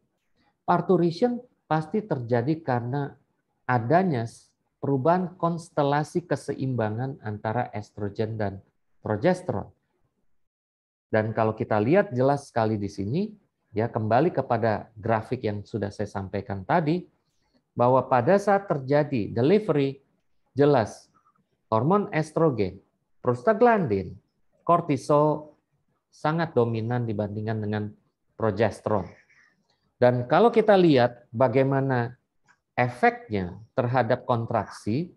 parturition pasti terjadi karena adanya perubahan konstelasi keseimbangan antara estrogen dan progesteron. Dan kalau kita lihat jelas sekali di sini, ya kembali kepada grafik yang sudah saya sampaikan tadi, bahwa pada saat terjadi delivery, jelas hormon estrogen, prostaglandin, kortisol sangat dominan dibandingkan dengan progesteron. Dan kalau kita lihat bagaimana efeknya terhadap kontraksi,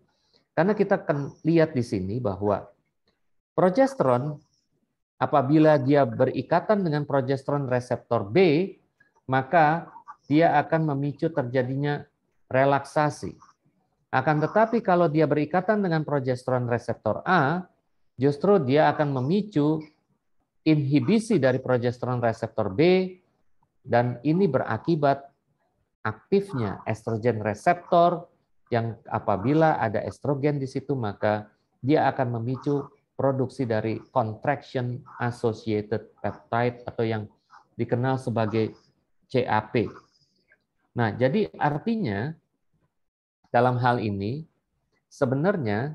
karena kita akan lihat di sini bahwa progesteron apabila dia berikatan dengan progesteron reseptor B, maka dia akan memicu terjadinya relaksasi. Akan tetapi kalau dia berikatan dengan progesteron reseptor A, justru dia akan memicu inhibisi dari progesteron reseptor B, dan ini berakibat aktifnya estrogen reseptor yang apabila ada estrogen di situ maka dia akan memicu produksi dari contraction associated peptide atau yang dikenal sebagai CAP. Nah, jadi artinya dalam hal ini sebenarnya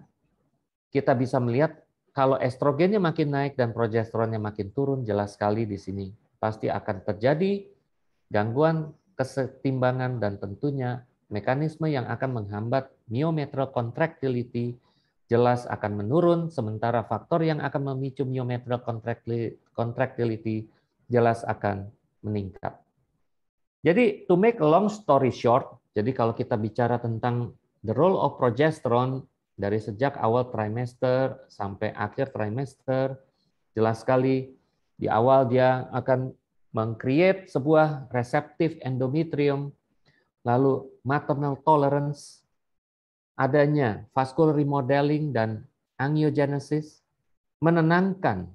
kita bisa melihat kalau estrogennya makin naik dan progesteronnya makin turun, jelas sekali di sini pasti akan terjadi gangguan kesetimbangan dan tentunya mekanisme yang akan menghambat myometrial contractility jelas akan menurun, sementara faktor yang akan memicu myometrial contractility jelas akan meningkat. Jadi to make a long story short, jadi kalau kita bicara tentang the role of progesterone dari sejak awal trimester sampai akhir trimester, jelas sekali di awal dia akan meng-create sebuah reseptif endometrium, lalu maternal tolerance, adanya vascular remodeling dan angiogenesis, menenangkan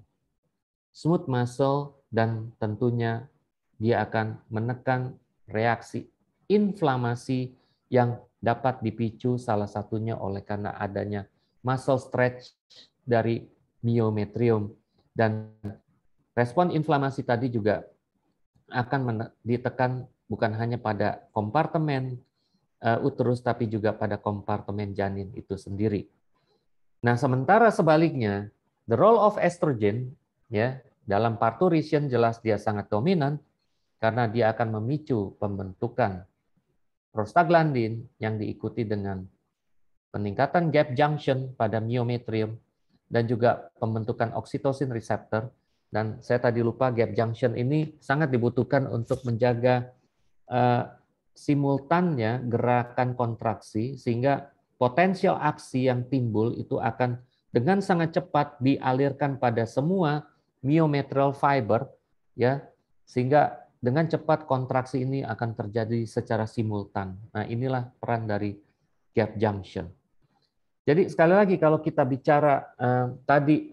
smooth muscle, dan tentunya dia akan menekan reaksi inflamasi yang dapat dipicu salah satunya oleh karena adanya muscle stretch dari myometrium, dan respon inflamasi tadi juga akan ditekan bukan hanya pada kompartemen uterus tapi juga pada kompartemen janin itu sendiri. Nah, sementara sebaliknya, the role of estrogen ya dalam parturition jelas dia sangat dominan karena dia akan memicu pembentukan prostaglandin yang diikuti dengan peningkatan gap junction pada myometrium dan juga pembentukan oksitosin reseptor. Dan saya tadi lupa, gap junction ini sangat dibutuhkan untuk menjaga simultannya gerakan kontraksi sehingga potensial aksi yang timbul itu akan dengan sangat cepat dialirkan pada semua myometrial fiber ya, sehingga dengan cepat kontraksi ini akan terjadi secara simultan. Nah, inilah peran dari gap junction. Jadi sekali lagi kalau kita bicara tadi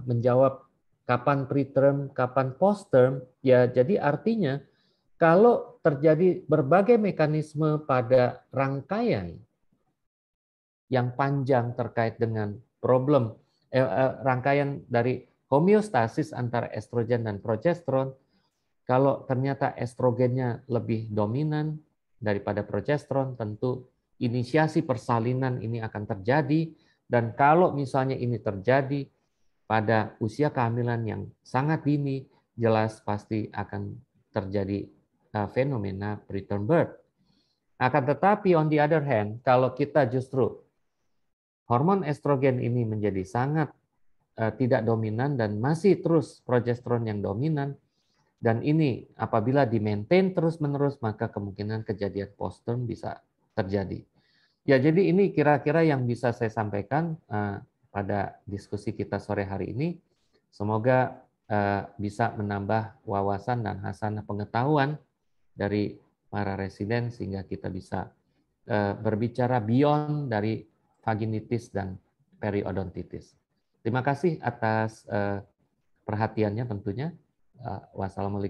menjawab kapan preterm, kapan postterm, ya jadi artinya kalau terjadi berbagai mekanisme pada rangkaian yang panjang terkait dengan problem rangkaian dari homeostasis antara estrogen dan progesteron, kalau ternyata estrogennya lebih dominan daripada progesteron, tentu inisiasi persalinan ini akan terjadi, dan kalau misalnya ini terjadi pada usia kehamilan yang sangat dini, jelas pasti akan terjadi fenomena preterm birth. Akan tetapi on the other hand, kalau kita justru hormon estrogen ini menjadi sangat tidak dominan dan masih terus progesteron yang dominan, dan ini apabila di-maintain terus-menerus, maka kemungkinan kejadian postterm bisa terjadi. Ya, jadi ini kira-kira yang bisa saya sampaikan pada diskusi kita sore hari ini. Semoga bisa menambah wawasan dan hasanah pengetahuan dari para residen sehingga kita bisa berbicara beyond dari vaginitis dan periodontitis. Terima kasih atas perhatiannya tentunya. Wassalamualaikum.